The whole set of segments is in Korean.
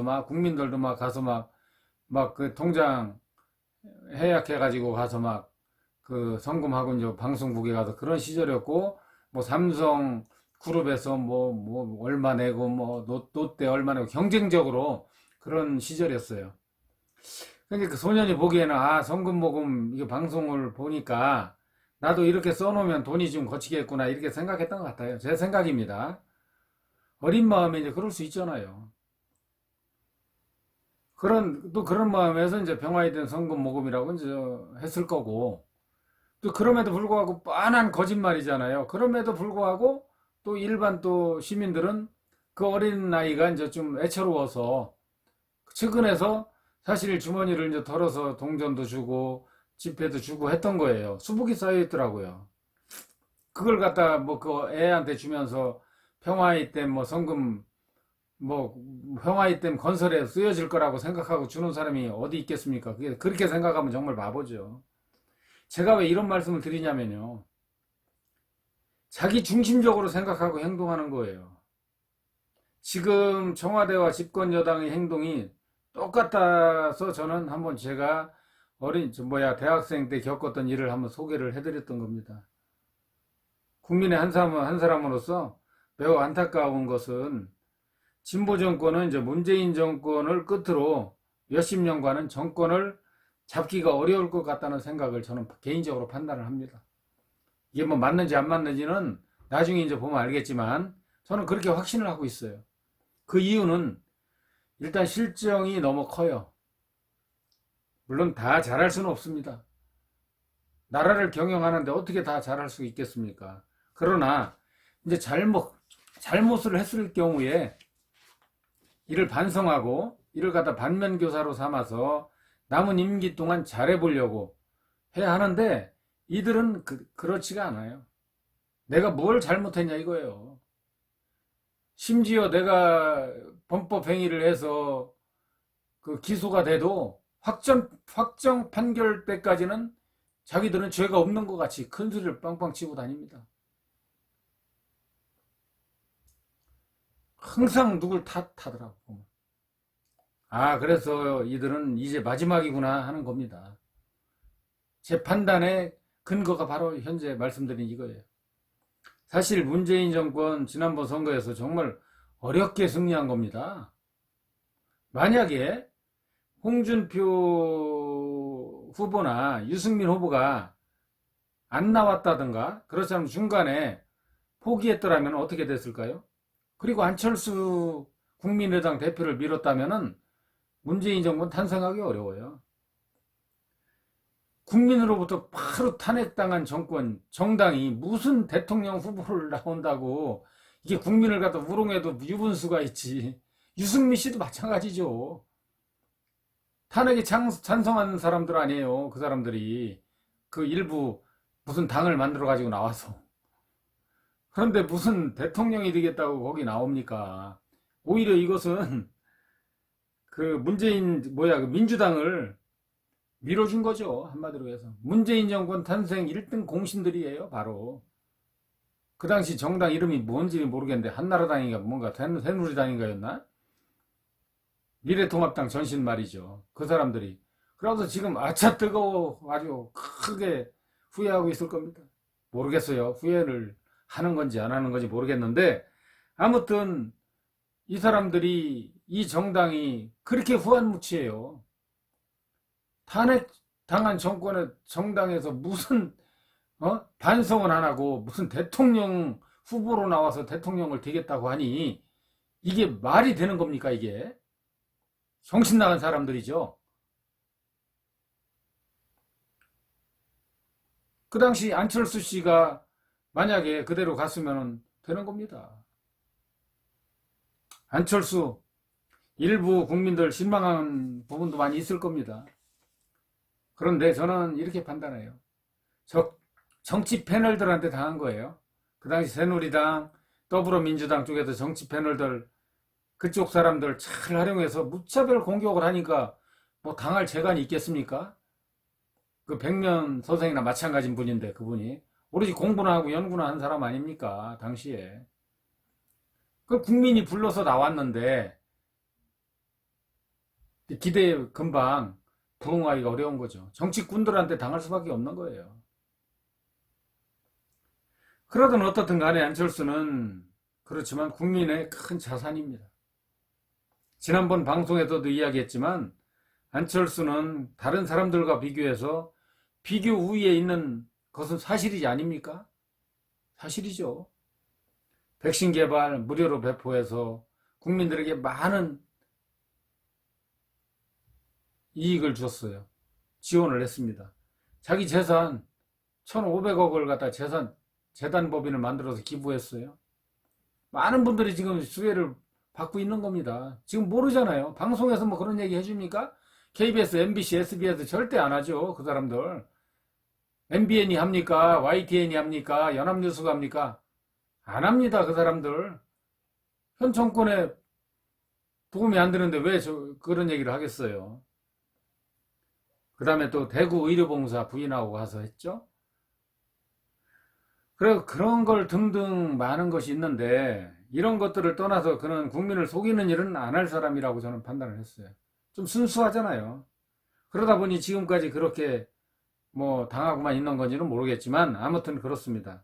막 국민들도 막 가서 막 그 통장 해약해가지고 가서 막 그 성금하고 이제 방송국에 가서 그런 시절이었고, 뭐 삼성 그룹에서 뭐 얼마 내고 뭐 롯데 얼마 내고 경쟁적으로 그런 시절이었어요. 그러니까 그 소년이 보기에는 아, 성금 모금 이게 방송을 보니까 나도 이렇게 써놓으면 돈이 좀 거치겠구나 이렇게 생각했던 것 같아요. 제 생각입니다. 어린 마음에 이제 그럴 수 있잖아요. 또 그런 마음에서 이제 병화에 성금 모금이라고 이제 했을 거고, 또 그럼에도 불구하고 뻔한 거짓말이잖아요. 그럼에도 불구하고 또 일반 또 시민들은 그 어린 나이가 이제 좀 애처로워서 측은해서 사실 주머니를 이제 털어서 동전도 주고 지폐도 주고 했던 거예요. 수북이 쌓여 있더라고요. 그걸 갖다 뭐 그 애한테 주면서 평화의 댐뭐 성금 뭐 평화의 댐 건설에 쓰여질 거라고 생각하고 주는 사람이 어디 있겠습니까? 그렇게 생각하면 정말 바보죠. 제가 왜 이런 말씀을 드리냐면요. 자기 중심적으로 생각하고 행동하는 거예요. 지금 청와대와 집권 여당의 행동이 똑같아서 저는 한번 제가 대학생 때 겪었던 일을 한번 소개를 해드렸던 겁니다. 국민의 한 사람으로서 매우 안타까운 것은 진보 정권은 이제 문재인 정권을 끝으로 몇십 년간은 정권을 잡기가 어려울 것 같다는 생각을 저는 개인적으로 판단을 합니다. 이게 뭐 맞는지 안 맞는지는 나중에 이제 보면 알겠지만 저는 그렇게 확신을 하고 있어요. 그 이유는 일단 실정이 너무 커요. 물론 다 잘할 수는 없습니다. 나라를 경영하는데 어떻게 다 잘할 수 있겠습니까? 그러나 이제 잘못을 했을 경우에 이를 반성하고 이를 갖다 반면교사로 삼아서 남은 임기 동안 잘해보려고 해야 하는데 이들은 그렇지가 않아요. 내가 뭘 잘못했냐 이거예요. 심지어 내가 범법 행위를 해서 그 기소가 돼도 확정 판결 때까지는 자기들은 죄가 없는 것 같이 큰 소리를 빵빵 치고 다닙니다. 항상 누굴 탓하더라고. 아, 그래서 이들은 이제 마지막이구나 하는 겁니다. 제 판단의 근거가 바로 현재 말씀드린 이거예요. 사실 문재인 정권 지난번 선거에서 정말 어렵게 승리한 겁니다. 만약에 홍준표 후보나 유승민 후보가 안 나왔다든가 그렇지 않으면 중간에 포기했더라면 어떻게 됐을까요? 그리고 안철수 국민의당 대표를 밀었다면 문재인 정권 탄생하기 어려워요. 국민으로부터 바로 탄핵당한 정당이 무슨 대통령 후보를 나온다고 이게 국민을 갖다 우롱해도 유분수가 있지. 유승민 씨도 마찬가지죠. 탄핵에 찬성하는 사람들 아니에요. 그 사람들이. 그 일부 무슨 당을 만들어 가지고 나와서. 그런데 무슨 대통령이 되겠다고 거기 나옵니까? 오히려 이것은 그 그 민주당을 밀어준 거죠. 한마디로 해서. 문재인 정권 탄생 1등 공신들이에요. 바로. 그 당시 정당 이름이 뭔지 모르겠는데 한나라당인가 뭔가 새누리당인가였나? 미래통합당 전신 말이죠. 그 사람들이. 그래서 지금 아차 뜨거워 아주 크게 후회하고 있을 겁니다. 모르겠어요. 후회를 하는 건지 안 하는 건지 모르겠는데 아무튼 이 사람들이 이 정당이 그렇게 후한무치예요. 탄핵 당한 정권의 정당에서 무슨 반성은 안 하고 무슨 대통령 후보로 나와서 대통령을 되겠다고 하니 이게 말이 되는 겁니까 이게? 정신 나간 사람들이죠. 그 당시 안철수 씨가 만약에 그대로 갔으면 되는 겁니다. 안철수 일부 국민들 실망한 부분도 많이 있을 겁니다. 그런데 저는 이렇게 판단해요. 정치 패널들한테 당한 거예요. 그 당시 새누리당, 더불어민주당 쪽에서 정치 패널들, 그쪽 사람들 잘 활용해서 무차별 공격을 하니까 뭐 당할 재간이 있겠습니까? 그 백면 선생이나 마찬가지인 분인데 그분이 오로지 공부나 하고 연구나 한 사람 아닙니까? 당시에. 그 국민이 불러서 나왔는데 기대에 금방 부응하기가 어려운 거죠. 정치꾼들한테 당할 수밖에 없는 거예요. 그러든 어떻든 간에 안철수는 그렇지만 국민의 큰 자산입니다. 지난번 방송에서도 이야기했지만 안철수는 다른 사람들과 비교해서 비교 우위에 있는 것은 사실이지 아닙니까? 사실이죠. 백신 개발 무료로 배포해서 국민들에게 많은 이익을 줬어요. 지원을 했습니다. 자기 재산 1,500억을 갖다 재단법인을 만들어서 기부했어요. 많은 분들이 지금 수혜를 받고 있는 겁니다. 지금 모르잖아요. 방송에서 뭐 그런 얘기 해줍니까? KBS, MBC, SBS 절대 안 하죠. 그 사람들. MBN이 합니까? YTN이 합니까? 연합뉴스가 합니까? 안 합니다. 그 사람들. 현 정권에 도움이 안 되는데 왜 그런 얘기를 하겠어요. 그 다음에 또 대구 의료봉사 부인하고 가서 했죠. 그래 그런 걸 등등 많은 것이 있는데 이런 것들을 떠나서 그는 국민을 속이는 일은 안 할 사람이라고 저는 판단을 했어요. 좀 순수하잖아요. 그러다 보니 지금까지 그렇게 뭐 당하고만 있는 건지는 모르겠지만 아무튼 그렇습니다.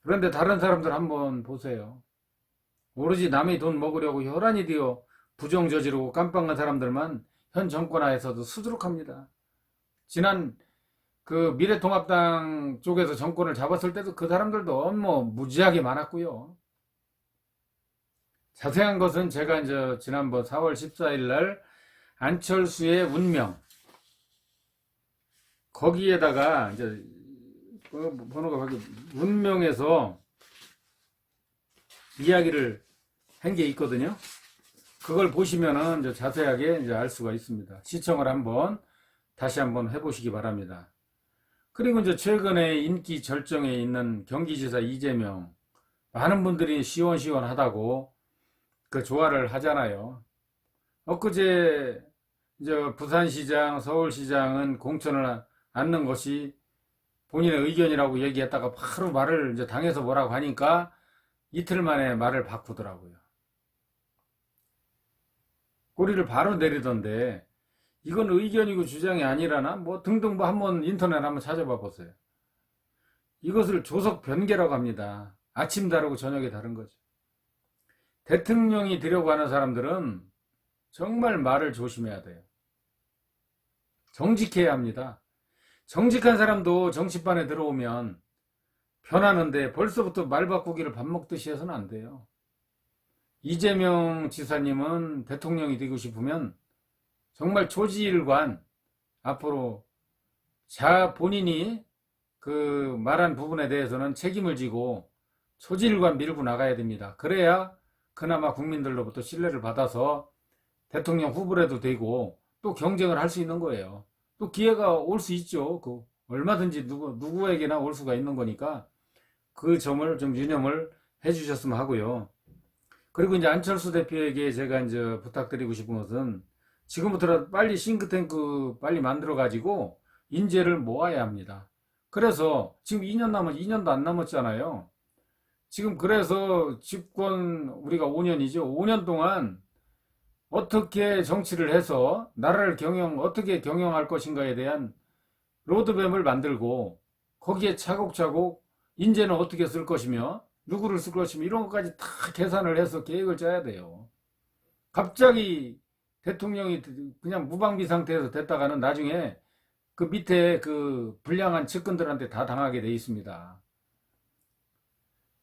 그런데 다른 사람들 한번 보세요. 오로지 남의 돈 먹으려고 혈안이 되어 부정 저지르고 깜빵한 사람들만 현 정권 하에서도 수두룩합니다. 지난 그 미래통합당 쪽에서 정권을 잡았을 때도 그 사람들도 뭐 무지하게 많았고요. 자세한 것은 제가 이제 지난번 4월 14일 날 안철수의 운명 거기에다가 이제 번호가 바뀌 운명에서 이야기를 한 게 있거든요. 그걸 보시면은 이제 자세하게 이제 알 수가 있습니다. 시청을 다시 한번 해보시기 바랍니다. 그리고 이제 최근에 인기 절정에 있는 경기지사 이재명 많은 분들이 시원시원하다고 그 조화를 하잖아요. 엊그제 이제 부산시장, 서울시장은 공천을 않는 것이 본인의 의견이라고 얘기했다가 바로 말을 이제 당에서 뭐라고 하니까 이틀 만에 말을 바꾸더라고요. 꼬리를 바로 내리던데 이건 의견이고 주장이 아니라나 뭐 등등 뭐 한번 인터넷 한번 찾아봐 보세요. 이것을 조석 변개라고 합니다. 아침 다르고 저녁이 다른 거죠. 대통령이 되려고 하는 사람들은 정말 말을 조심해야 돼요. 정직해야 합니다. 정직한 사람도 정치판에 들어오면 변하는데 벌써부터 말 바꾸기를 밥 먹듯이 해서는 안 돼요. 이재명 지사님은 대통령이 되고 싶으면 정말 초지일관 앞으로 본인이 그 말한 부분에 대해서는 책임을 지고 초지일관 밀고 나가야 됩니다. 그래야 그나마 국민들로부터 신뢰를 받아서 대통령 후보라도 되고 또 경쟁을 할 수 있는 거예요. 또 기회가 올 수 있죠. 그 얼마든지 누구에게나 올 수가 있는 거니까 그 점을 좀 유념을 해 주셨으면 하고요. 그리고 이제 안철수 대표에게 제가 이제 부탁드리고 싶은 것은 지금부터 빨리 싱크탱크 빨리 만들어 가지고 인재를 모아야 합니다. 그래서 지금 2년도 안 남았잖아요. 지금 그래서 집권 우리가 5년이죠. 5년 동안 어떻게 정치를 해서 나라를 어떻게 경영할 것인가에 대한 로드맵을 만들고 거기에 차곡차곡 인재는 어떻게 쓸 것이며 누구를 쓸 것이며 이런 것까지 다 계산을 해서 계획을 짜야 돼요. 갑자기 대통령이 그냥 무방비 상태에서 됐다가는 나중에 그 밑에 그 불량한 측근들한테 다 당하게 돼 있습니다.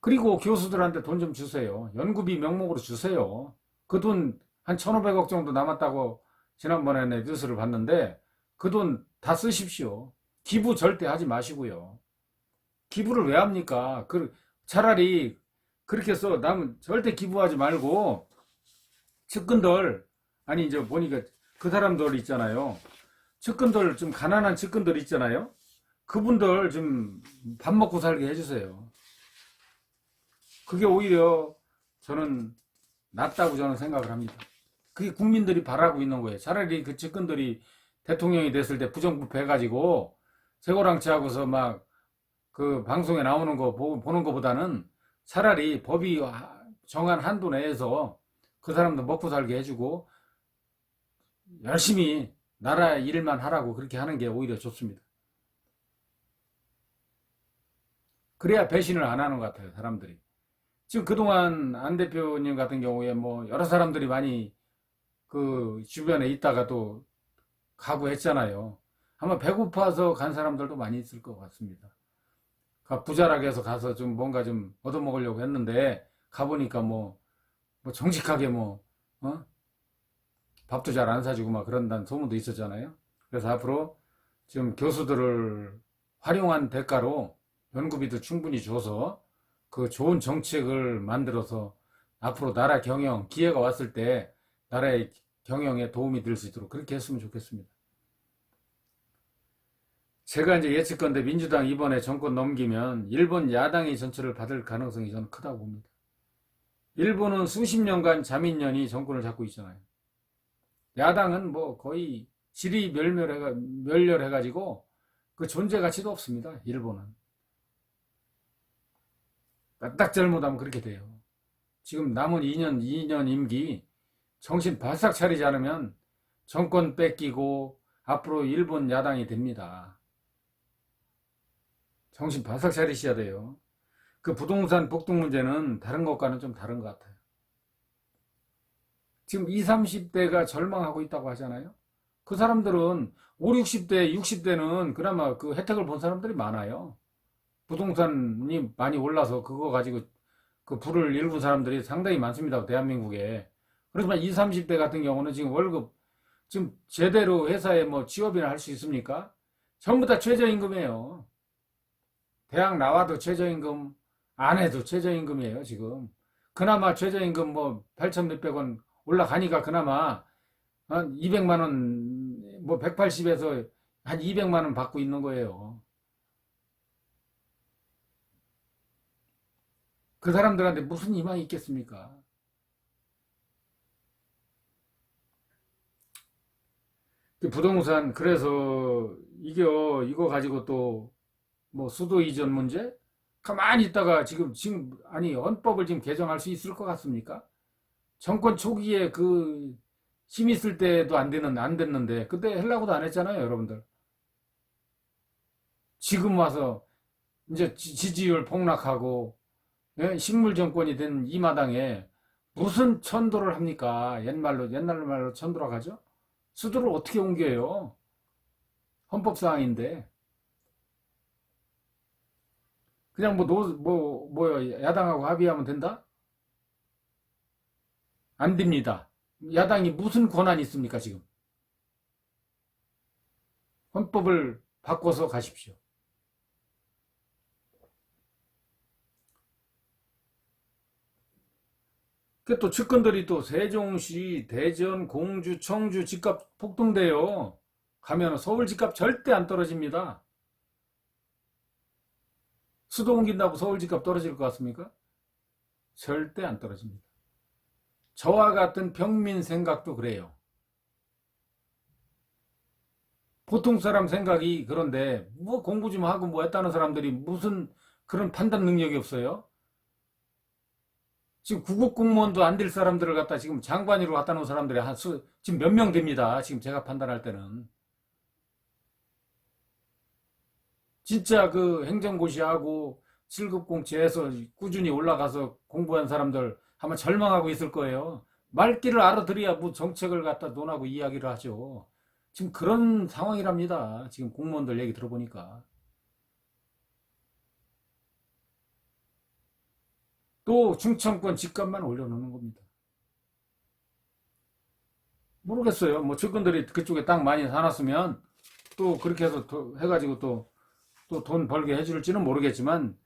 그리고 교수들한테 돈 좀 주세요. 연구비 명목으로 주세요. 그 돈 한 1,500억 정도 남았다고 지난번에 뉴스를 봤는데 그 돈 다 쓰십시오. 기부 절대 하지 마시고요. 기부를 왜 합니까? 차라리 그렇게 해서 남은 절대 기부하지 말고 측근들 아니 이제 보니까 그 사람들 있잖아요. 측근들 좀 가난한 측근들 있잖아요. 그분들 좀 밥 먹고 살게 해주세요. 그게 오히려 저는 낫다고 저는 생각을 합니다. 그게 국민들이 바라고 있는 거예요. 차라리 그 측근들이 대통령이 됐을 때 부정부패 해가지고 쇠고랑치하고서 막 그 방송에 나오는 거 보는 것보다는 차라리 법이 정한 한도 내에서 그 사람도 먹고 살게 해주고 열심히 나라 일만 하라고 그렇게 하는 게 오히려 좋습니다. 그래야 배신을 안 하는 것 같아요, 사람들이. 지금 그동안 안 대표님 같은 경우에 뭐 여러 사람들이 많이 그 주변에 있다가도 가고 했잖아요. 아마 배고파서 간 사람들도 많이 있을 것 같습니다. 부자락에서 가서 좀 뭔가 좀 얻어먹으려고 했는데 가보니까 뭐 정직하게 어? 밥도 잘 안 사주고 막 그런다는 소문도 있었잖아요. 그래서 앞으로 지금 교수들을 활용한 대가로 연구비도 충분히 줘서 그 좋은 정책을 만들어서 앞으로 나라 경영, 기회가 왔을 때 나라의 경영에 도움이 될 수 있도록 그렇게 했으면 좋겠습니다. 제가 이제 예측컨대 민주당 이번에 정권 넘기면 일본 야당이 전철을 받을 가능성이 저는 크다고 봅니다. 일본은 수십 년간 자민련이 정권을 잡고 있잖아요. 야당은 뭐 거의 질이 멸렬해가지고 그 존재 가치도 없습니다. 일본은. 딱 잘못하면 그렇게 돼요. 지금 남은 2년 임기 정신 바싹 차리지 않으면 정권 뺏기고 앞으로 일본 야당이 됩니다. 정신 바싹 차리셔야 돼요. 그 부동산 폭등 문제는 다른 것과는 좀 다른 것 같아요. 지금 20, 30대가 절망하고 있다고 하잖아요. 그 사람들은 5, 60대, 60대는 그나마 그 혜택을 본 사람들이 많아요. 부동산이 많이 올라서 그거 가지고 그 부를 일군 사람들이 상당히 많습니다. 대한민국에. 그렇지만 20, 30대 같은 경우는 지금 월급, 지금 제대로 회사에 뭐 취업이나 할 수 있습니까? 전부 다 최저임금이에요. 대학 나와도 최저임금, 안 해도 최저임금이에요, 지금. 그나마 최저임금 뭐 8천 몇백 원 올라가니까 그나마 한 200만 원, 뭐 180에서 한 200만 원 받고 있는 거예요. 그 사람들한테 무슨 희망이 있겠습니까? 그 부동산, 그래서 이거 가지고 또 뭐 수도 이전 문제? 가만히 있다가 아니, 헌법을 지금 개정할 수 있을 것 같습니까? 정권 초기에 그 힘 있을 때도 안 됐는데, 그때 하려고도 안 했잖아요, 여러분들. 지금 와서 이제 지지율 폭락하고, 예? 식물 정권이 된 이 마당에 무슨 천도를 합니까? 옛날 말로 천도라고 하죠? 수도를 어떻게 옮겨요? 헌법사항인데. 그냥 뭐요, 야당하고 합의하면 된다? 안 됩니다. 야당이 무슨 권한이 있습니까, 지금? 헌법을 바꿔서 가십시오. 그 또 측근들이 또 세종시, 대전, 공주, 청주 집값 폭등돼요. 가면 서울 집값 절대 안 떨어집니다. 수도 옮긴다고 서울 집값 떨어질 것 같습니까? 절대 안 떨어집니다. 저와 같은 평민 생각도 그래요. 보통 사람 생각이 그런데 뭐 공부 좀 하고 뭐 했다는 사람들이 무슨 그런 판단 능력이 없어요? 지금 구급 공무원도 안 될 사람들을 갖다 지금 장관으로 갖다 놓은 사람들이 지금 몇 명 됩니다. 지금 제가 판단할 때는. 진짜 그 행정고시하고 7급 공채에서 꾸준히 올라가서 공부한 사람들 아마 절망하고 있을 거예요. 말귀를 알아들어야 뭐 정책을 갖다 논하고 이야기를 하죠. 지금 그런 상황이랍니다. 지금 공무원들 얘기 들어보니까. 또 충청권 집값만 올려놓는 겁니다. 모르겠어요. 뭐 측근들이 그쪽에 땅 많이 사놨으면 또 그렇게 해서 해가지고 또 돈 벌게 해줄지는 모르겠지만